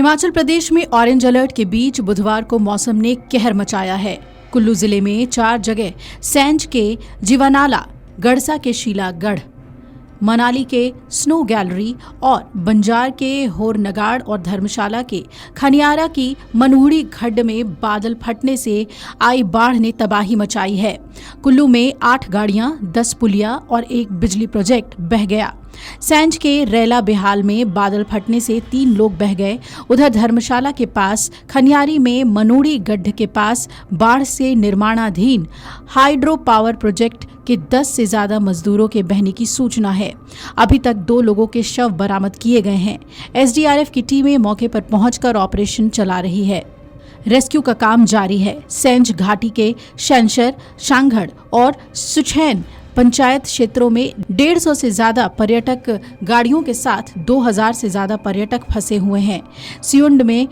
हिमाचल प्रदेश में orange alert के बीच बुधवार को मौसम ने कहर मचाया है। कुल्लू जिले में 4 जगह सैंज के जीवानाला, गड़सा के शीलागढ़, मनाली के स्नो गैलरी और बंजार के होरनगाड़ और धर्मशाला के खनियारा की मनूड़ी खड्ड में बादल फटने से आई बाढ़ ने तबाही मचाई है। कुल्लू में 8 गाड़ियां, 10 पुलिया और 1 बिजली प्रोजेक्ट बह गया। सैंज के रैला बेहाल में बादल फटने से 3 लोग बह गए। उधर धर्मशाला के पास खनियारी में मनूड़ी गड्ढ के पास बाढ़ से निर्माणाधीन हाइड्रो पावर प्रोजेक्ट के 10 से ज्यादा मजदूरों के बहने की सूचना है। अभी तक 2 लोगों के शव बरामद किए गए हैं। एसडीआरएफ की टीमें मौके पर पहुंचकर ऑपरेशन चला रही है। रेस्क्यू का काम जारी है। सैंज घाटी के शैनशर, शांघड़ और सुछैन पंचायत क्षेत्रों में 150 से ज्यादा पर्यटक गाड़ियों के साथ 2000 से ज्यादा पर्यटक फंसे हुए हैं। सियुंड में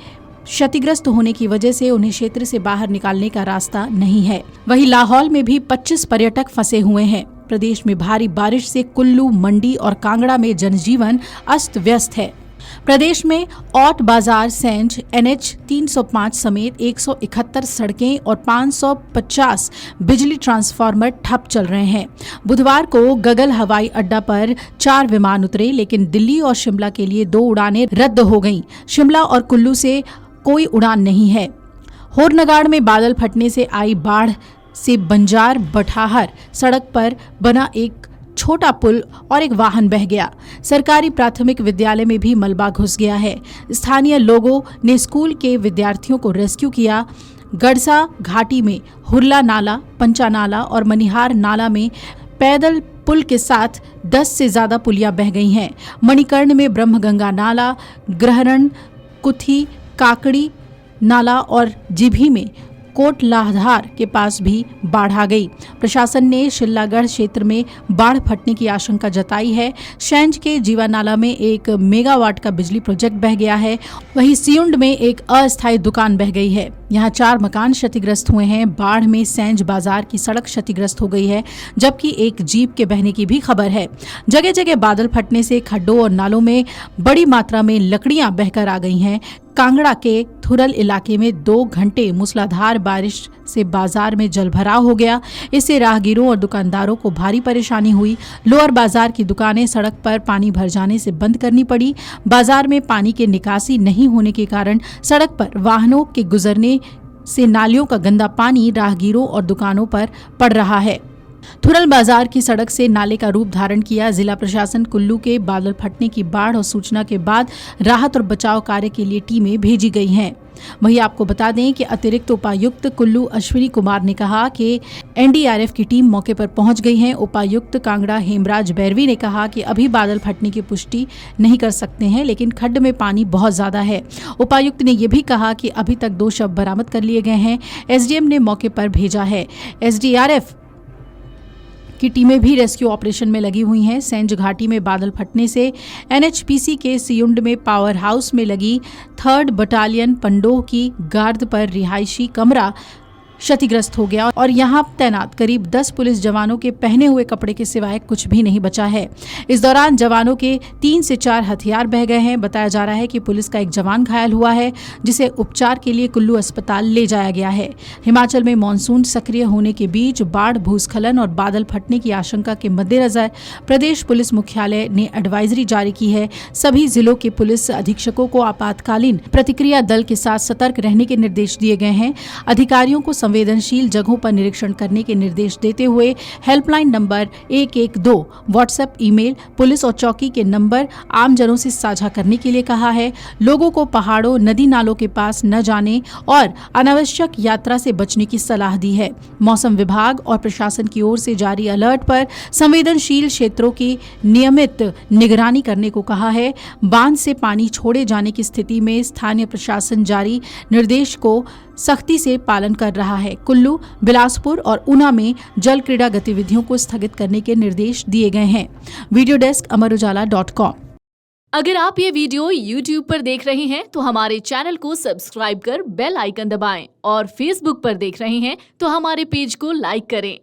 क्षतिग्रस्त होने की वजह से उन्हें क्षेत्र से बाहर निकालने का रास्ता नहीं है। वहीं लाहौल में भी 25 पर्यटक फंसे हुए हैं। प्रदेश में भारी बारिश से कुल्लू, मंडी और कांगड़ा में जनजीवन अस्त व्यस्त है। प्रदेश में औट बाजार, सैंज, NH 305 समेत 171 सड़कें और 550 बिजली ट्रांसफार्मर ठप चल रहे हैं। बुधवार को गगल हवाई अड्डा पर 4 विमान उतरे, लेकिन दिल्ली और शिमला के लिए 2 उड़ानें रद्द हो गईं। शिमला और कुल्लू से कोई उड़ान नहीं है। होरनगाड़ में बादल फटने से आई बाढ़ से बंजार बठाहर सड़क पर बना एक छोटा पुल और एक वाहन बह गया। सरकारी प्राथमिक विद्यालय में भी मलबा घुस गया है। स्थानीय लोगों ने स्कूल के विद्यार्थियों को रेस्क्यू किया। गड़सा घाटी में हुरला नाला, पंचा नाला और मनिहार नाला में पैदल पुल के साथ 10 से ज्यादा पुलियां बह गई हैं। मणिकर्ण में ब्रह्मगंगा नाला, ग्रहण, कुथी, काकड़ी नाला और जिभी में कोटलाधार के पास भी बाढ़ आ गई। प्रशासन ने शिलागढ़ क्षेत्र में बाढ़ फटने की आशंका जताई है। सैंज के जीवानाला में 1 मेगावाट का बिजली प्रोजेक्ट बह गया है। वहीं सियुंड में एक अस्थायी दुकान बह गई है। यहाँ 4 मकान क्षतिग्रस्त हुए हैं। बाढ़ में सैंज बाजार की सड़क क्षतिग्रस्त हो गई है, जबकि एक जीप के बहने की भी खबर है। जगह जगह बादल फटने से खड्डों और नालों में बड़ी मात्रा में लकड़ियां बहकर आ गई हैं। कांगड़ा के थुरल इलाके में 2 घंटे मूसलाधार बारिश से बाजार में जलभराव हो गया। इससे राहगीरों और दुकानदारों को भारी परेशानी हुई। लोअर बाजार की दुकानें सड़क पर पानी भर जाने से बंद करनी पड़ी। बाजार में पानी की निकासी नहीं होने के कारण सड़क पर वाहनों के गुजरने से नालियों का गंदा पानी राहगीरों और दुकानों पर पड़ रहा है। थुरल बाजार की सड़क से नाले का रूप धारण किया। जिला प्रशासन कुल्लू के बादल फटने की बाढ़ और सूचना के बाद राहत और बचाव कार्य के लिए टीमें भेजी गई हैं। वहीं आपको बता दें कि अतिरिक्त उपायुक्त कुल्लू अश्विनी कुमार ने कहा कि NDRF की टीम मौके पर पहुंच गई है। उपायुक्त कांगड़ा हेमराज बैरवी ने कहा कि अभी बादल फटने की पुष्टि नहीं कर सकते हैं, लेकिन खड्ड में पानी बहुत ज्यादा है। उपायुक्त ने यह भी कहा कि अभी तक 2 शव बरामद कर लिए गए हैं। SDM ने मौके पर भेजा है। SDRF की टीमें भी रेस्क्यू ऑपरेशन में लगी हुई हैं। सैंज घाटी में बादल फटने से NHPC के सियुंड में पावर हाउस में लगी 3rd बटालियन पंडोह की गार्ड पर रिहायशी कमरा क्षतिग्रस्त हो गया और यहां तैनात करीब 10 पुलिस जवानों के पहने हुए कपड़े के सिवाय कुछ भी नहीं बचा है। इस दौरान जवानों के 3 से 4 हथियार बह गए हैं। बताया जा रहा है कि पुलिस का एक जवान घायल हुआ है, जिसे उपचार के लिए कुल्लू अस्पताल ले जाया गया है। हिमाचल में मानसून सक्रिय होने के बीच बाढ़, भूस्खलन और बादल फटने की आशंका के मद्देनजर प्रदेश पुलिस मुख्यालय ने एडवाइजरी जारी की है। सभी जिलों के पुलिस अधीक्षकों को आपातकालीन प्रतिक्रिया दल के साथ सतर्क रहने के निर्देश दिए गए हैं। अधिकारियों को संवेदनशील जगहों पर निरीक्षण करने के निर्देश देते हुए helpline number 112, WhatsApp, email, police और चौकी के नंबर आमजनों से साझा करने के लिए कहा है। लोगों को पहाड़ों, नदी नालों के पास न जाने और अनावश्यक यात्रा से बचने की सलाह दी है। मौसम विभाग और प्रशासन की ओर से जारी अलर्ट पर संवेदनशील क्षेत्रों की नियमित निगरानी करने को कहा है। बांध से पानी छोड़े जाने की स्थिति में स्थानीय प्रशासन जारी निर्देश को सख्ती से पालन कर रहा है। कुल्लू, बिलासपुर और ऊना में जल क्रीड़ा गतिविधियों को स्थगित करने के निर्देश दिए गए हैं। Video desk amarujala.com। अगर आप ये वीडियो YouTube पर देख रहे हैं तो हमारे चैनल को सब्सक्राइब कर बेल आइकन दबाएं और Facebook पर देख रहे हैं तो हमारे पेज को लाइक करें।